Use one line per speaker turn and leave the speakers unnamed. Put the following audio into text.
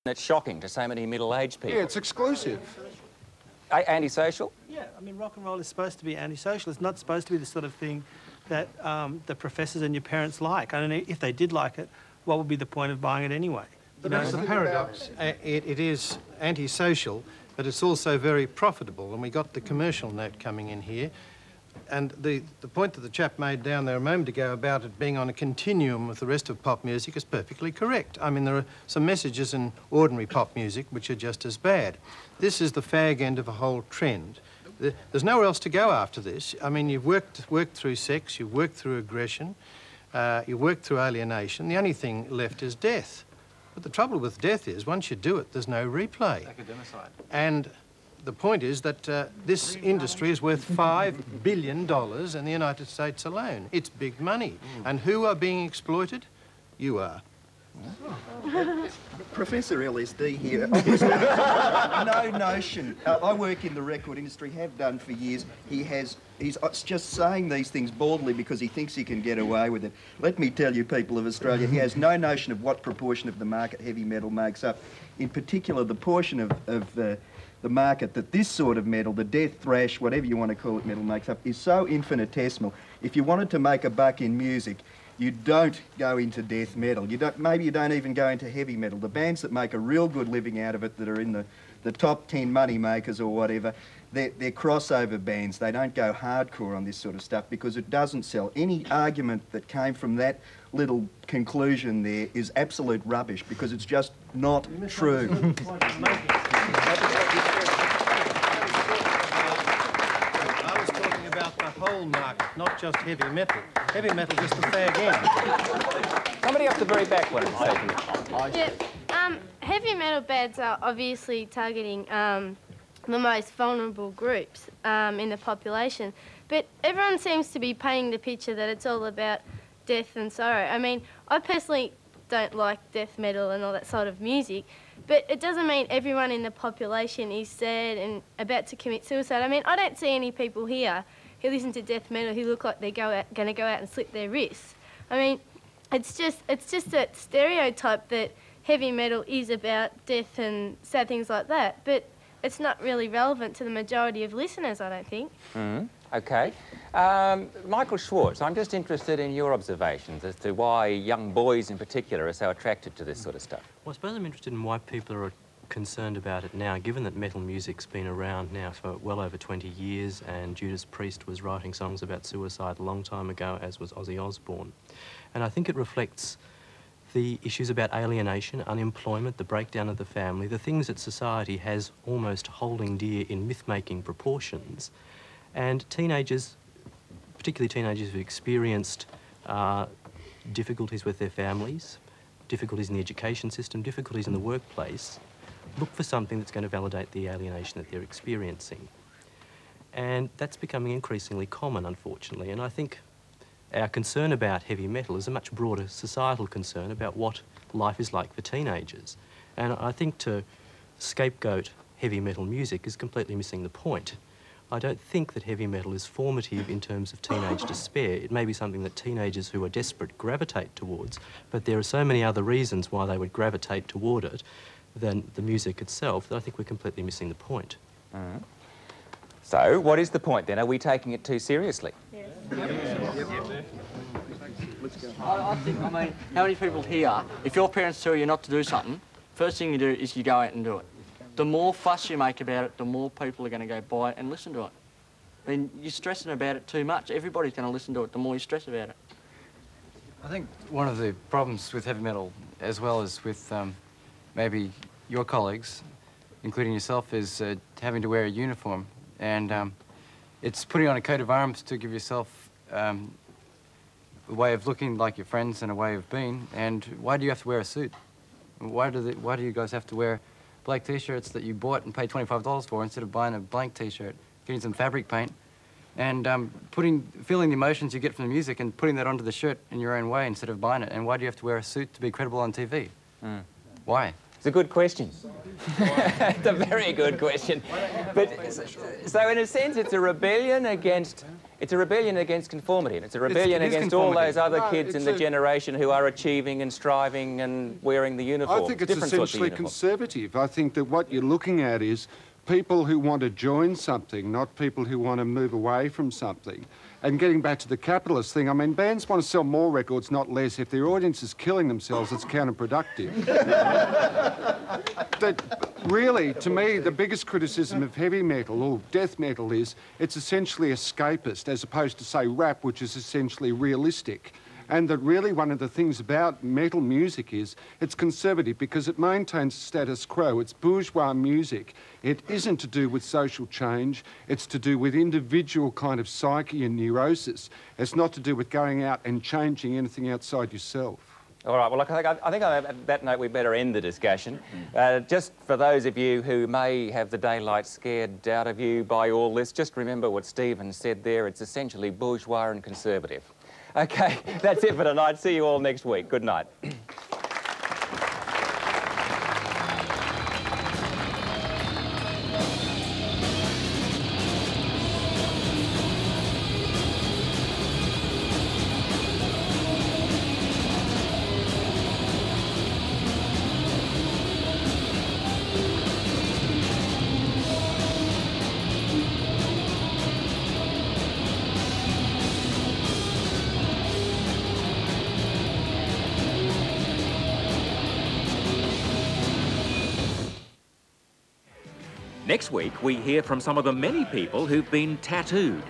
It's shocking to so many middle-aged people.
Yeah, it's exclusive.
Antisocial?
Yeah, I mean, rock and roll is supposed to be antisocial. It's not supposed to be the sort of thing that the professors and your parents like. I don't know, if they did like it, what would be the point of buying it anyway?
But that's the paradox. It is antisocial, but it's also very profitable, and we got the commercial note coming in here. And the point that the chap made down there a moment ago about it being on a continuum with the rest of pop music is perfectly correct. I mean, there are some messages in ordinary pop music which are just as bad. This is the fag end of a whole trend. There's nowhere else to go after this. I mean, you've worked through sex, you've worked through aggression, you've worked through alienation. The only thing left is death. But the trouble with death is, once you do it, there's no replay.
Academicide.
And the point is that this industry is worth $5 billion in the United States alone. It's big money. And who are being exploited? You are.
Professor LSD here. Obviously, no notion. I work in the record industry, have done for years. He's just saying these things baldly because he thinks he can get away with it. Let me tell you, people of Australia, he has no notion of what proportion of the market heavy metal makes up. In particular, the portion of the market that this sort of metal, the death thrash, whatever you want to call it, metal makes up, is so infinitesimal. If you wanted to make a buck in music, you don't go into death metal. Maybe you don't even go into heavy metal. The bands that make a real good living out of it, that are in the top 10 money makers or whatever, they're crossover bands. They don't go hardcore on this sort of stuff because it doesn't sell. Any argument that came from that little conclusion there is absolute rubbish because it's just not true.
I was talking about the whole market, not just heavy metal. Heavy metal is just the fag end.
Somebody up the very back one.
Yeah, heavy metal bands are obviously targeting the most vulnerable groups in the population, but everyone seems to be painting the picture that it's all about death and sorrow. I mean, I personally don't like death metal and all that sort of music, but it doesn't mean everyone in the population is sad and about to commit suicide. I mean, I don't see any people here who listen to death metal who look like they're going to go out and slit their wrists. I mean, it's just that stereotype that heavy metal is about death and sad things like that, but it's not really relevant to the majority of listeners, I don't think.
OK. Michael Schwartz, I'm just interested in your observations as to why young boys in particular are so attracted to this sort of stuff.
Well, I suppose I'm interested in why people are concerned about it now, given that metal music's been around now for well over 20 years and Judas Priest was writing songs about suicide a long time ago, as was Ozzy Osbourne. And I think it reflects the issues about alienation, unemployment, the breakdown of the family, the things that society has almost holding dear in myth-making proportions. And teenagers, particularly teenagers who've experienced difficulties with their families, difficulties in the education system, difficulties in the workplace, look for something that's going to validate the alienation that they're experiencing. And that's becoming increasingly common, unfortunately. And I think our concern about heavy metal is a much broader societal concern about what life is like for teenagers. And I think to scapegoat heavy metal music is completely missing the point. I don't think that heavy metal is formative in terms of teenage despair. It may be something that teenagers who are desperate gravitate towards, but there are so many other reasons why they would gravitate toward it than the music itself that I think we're completely missing the point.
So, what is the point then? Are we taking it too seriously?
I think, I mean, how many people here, if your parents tell you not to do something, first thing you do is you go out and do it. The more fuss you make about it, the more people are going to go buy it and listen to it. I mean, you're stressing about it too much. Everybody's going to listen to it the more you stress about it.
I think one of the problems with heavy metal, as well as with maybe your colleagues, including yourself, is having to wear a uniform. And it's putting on a coat of arms to give yourself a way of looking like your friends and a way of being. And why do you have to wear a suit? Why do you guys have to wear black T-shirts that you bought and paid $25 for instead of buying a blank T-shirt, getting some fabric paint, and feeling the emotions you get from the music and putting that onto the shirt in your own way instead of buying it? And why do you have to wear a suit to be credible on TV? Why?
It's a good question. It's a very good question. But so in a sense, it's a rebellion against It's a rebellion against conformity, and it's a rebellion against all those other kids in the generation who are achieving and striving and wearing the uniform.
I think it's essentially conservative. I think that what you're looking at is people who want to join something, not people who want to move away from something. And getting back to the capitalist thing, I mean, bands want to sell more records, not less. If their audience is killing themselves, it's counterproductive. That really, to me, the biggest criticism of heavy metal or death metal is it's essentially escapist, as opposed to, say, rap, which is essentially realistic. And that really one of the things about metal music is it's conservative because it maintains status quo. It's bourgeois music. It isn't to do with social change. It's to do with individual kind of psyche and neurosis. It's not to do with going out and changing anything outside yourself.
All right, well, I think on that note we better end the discussion. Just for those of you who may have the daylight scared out of you by all this, just remember what Stephen said there. It's essentially bourgeois and conservative. Okay, that's it for tonight. See you all next week. Good night.
Next week, we hear from some of the many people who've been tattooed.